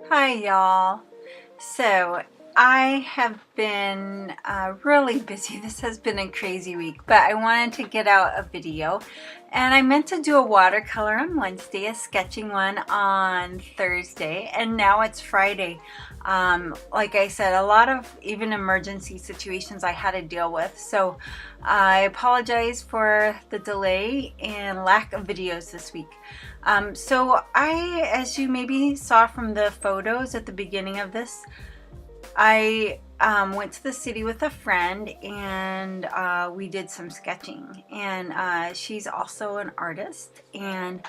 Hi y'all. So I have been really busy. This has been a crazy week, but I wanted to get out a video, and I meant to do a watercolor on Wednesday, a sketching one on Thursday, and now it's Friday. Like I said, a lot of even emergency situations I had to deal with, so I apologize for the delay and lack of videos this week. So as you maybe saw from the photos at the beginning of this, I went to the city with a friend, and we did some sketching, and she's also an artist, and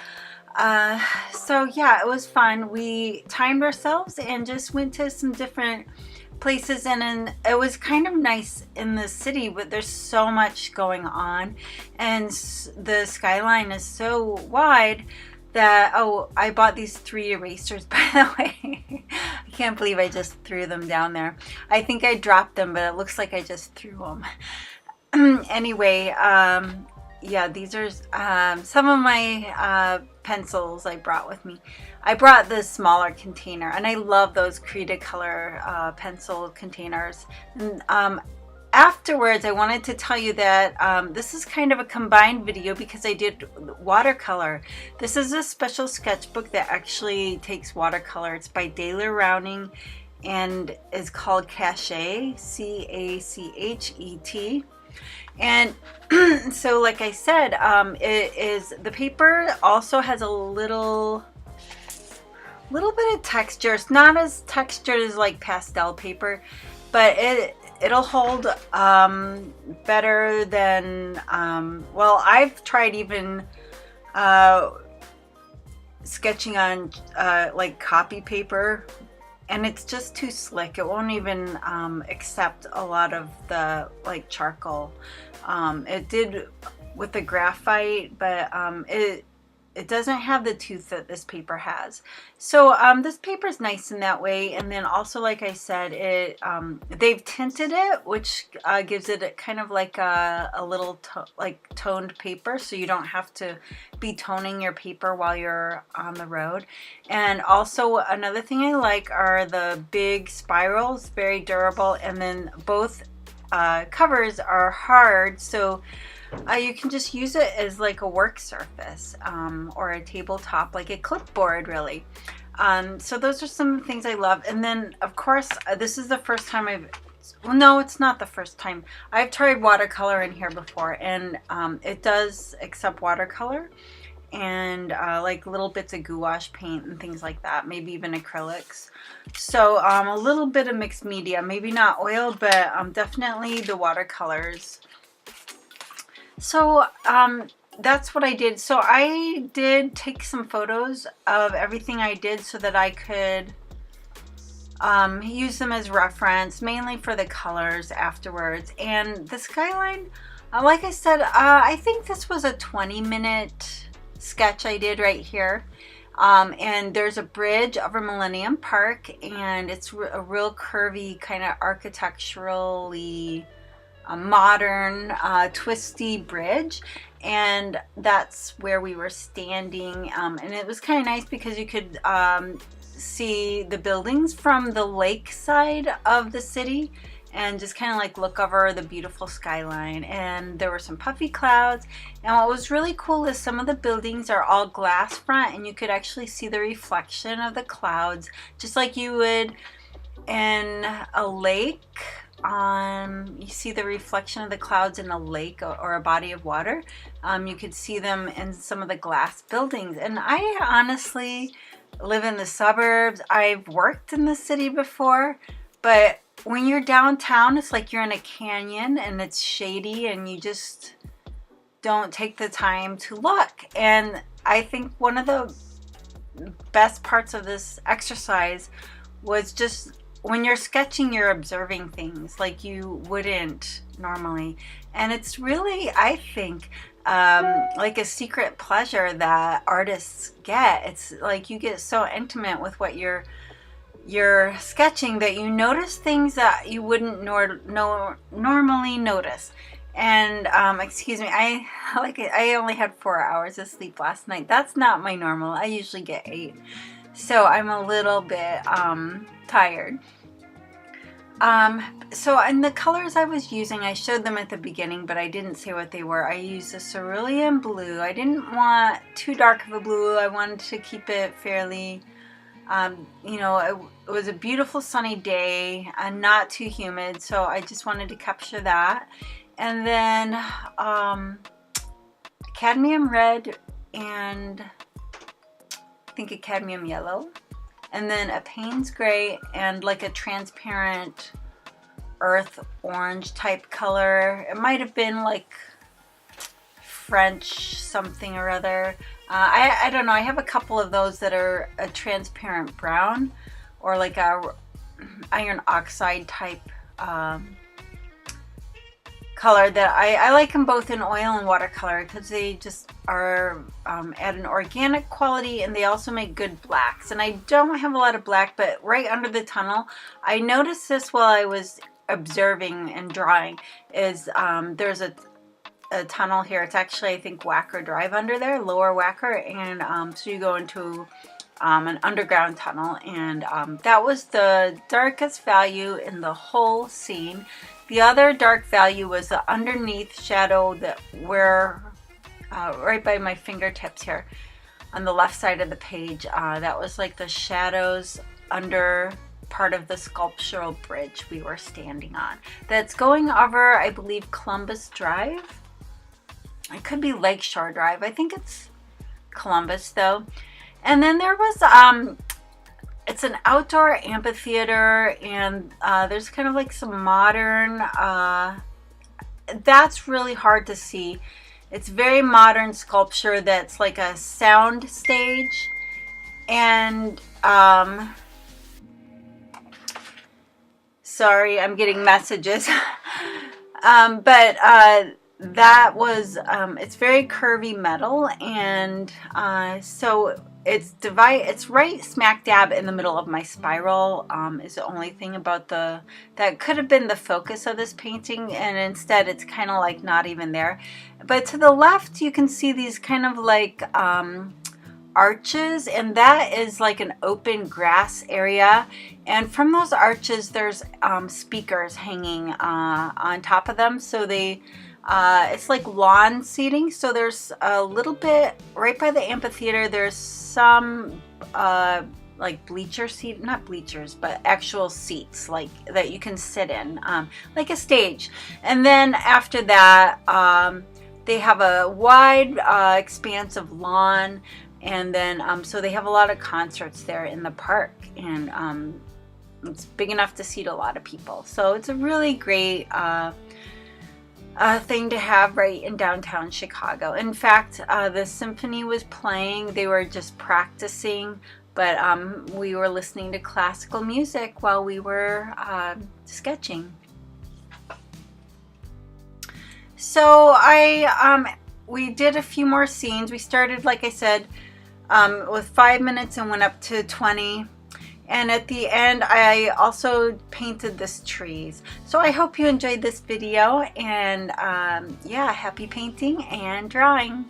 so yeah, it was fun. We timed ourselves and just went to some different places, and it was kind of nice in the city, but there's so much going on, and the skyline is so wide that, oh, I bought these 3 erasers, by the way. I can't believe I just threw them down there. I think I dropped them, but it looks like I just threw them. Anyway, yeah, these are some of my pencils I brought with me. I brought the smaller container, and I love those Watercolor pencil containers. And afterwards, I wanted to tell you that this is kind of a combined video because I did watercolor. This is a special sketchbook that actually takes watercolor. It's by Daler Rowning and is called Cachet, C-A-C-H-E-T. And so like I said, the paper also has a little bit of texture. It's not as textured as like pastel paper, but it'll hold better than well, I've tried even sketching on like copy paper, and it's just too slick. It won't even accept a lot of the like charcoal. It did with the graphite, but it doesn't have the tooth that this paper has. So this paper is nice in that way. And then also, like I said, they've tinted it, which gives it kind of like a little toned paper, so you don't have to be toning your paper while you're on the road. And also another thing I like are the big spirals, very durable, and then both covers are hard, so you can just use it as like a work surface or a tabletop, like a clipboard, really. So those are some things I love. And then, of course, this is the first time well, no, it's not the first time. I've tried watercolor in here before, and it does accept watercolor and like little bits of gouache paint and things like that, maybe even acrylics. So a little bit of mixed media, maybe not oil, but definitely the watercolors. So that's what I did. So I did take some photos of everything I did so that I could use them as reference, mainly for the colors afterwards. And the skyline, like I said, I think this was a 20-minute sketch I did right here. And there's a bridge over Millennium Park, and it's a real curvy, kind of architecturally modern twisty bridge, and that's where we were standing, and it was kind of nice because you could see the buildings from the lake side of the city and just kind of like look over the beautiful skyline. And there were some puffy clouds, and what was really cool is some of the buildings are all glass front, and you could actually see the reflection of the clouds just like you would in a lake. You see the reflection of the clouds in a lake or a body of water. You could see them in some of the glass buildings. And I honestly live in the suburbs. I've worked in the city before, but when you're downtown, it's like you're in a canyon and it's shady and you just don't take the time to look. And I think one of the best parts of this exercise was just when you're sketching, you're observing things like you wouldn't normally. And it's really, I think, like a secret pleasure that artists get. It's like you get so intimate with what you're sketching that you notice things that you wouldn't normally notice. And excuse me, I only had 4 hours of sleep last night. That's not my normal. I usually get 8. so I'm a little bit tired. So in the colors I was using, I showed them at the beginning, but I didn't say what they were. I used a cerulean blue. I didn't want too dark of a blue. I wanted to keep it fairly, you know, it was a beautiful sunny day and not too humid, so I just wanted to capture that. And then cadmium red and I think a cadmium yellow. And then a Payne's gray and like a transparent earth orange type color. It might have been like French something or other. I don't know. I have a couple of those that are a transparent brown or like a iron oxide type color that I like them both in oil and watercolor because they just are at an organic quality, and they also make good blacks. And I don't have a lot of black, but right under the tunnel, I noticed this while I was observing and drawing, is there's a tunnel here. It's actually, I think, Wacker Drive under there, Lower Wacker, and so you go into an underground tunnel, and that was the darkest value in the whole scene. The other dark value was the underneath shadow that where right by my fingertips here on the left side of the page. That was like the shadows under part of the sculptural bridge we were standing on. That's going over, I believe, Columbus Drive. It could be Lakeshore Drive. I think it's Columbus though. And then there was it's an outdoor amphitheater, and there's kind of like some modern, that's really hard to see. It's very modern sculpture that's like a sound stage. And sorry, I'm getting messages. But that was, it's very curvy metal, and so it's right smack dab in the middle of my spiral, is the only thing about that could have been the focus of this painting, and instead it's kind of like not even there. But to the left you can see these kind of like arches, and that is like an open grass area, and from those arches there's speakers hanging on top of them, so they it's like lawn seating. So there's a little bit right by the amphitheater, there's some like bleacher seat, not bleachers, but actual seats like that you can sit in, like a stage. And then after that they have a wide expanse of lawn, and then so they have a lot of concerts there in the park, and it's big enough to seat a lot of people. So it's a really great thing to have right in downtown Chicago. In fact, the symphony was playing. They were just practicing, but we were listening to classical music while we were sketching. So we did a few more scenes. We started, like I said, with 5 minutes and went up to 20. And at the end, I also painted this trees. So I hope you enjoyed this video, and yeah, happy painting and drawing.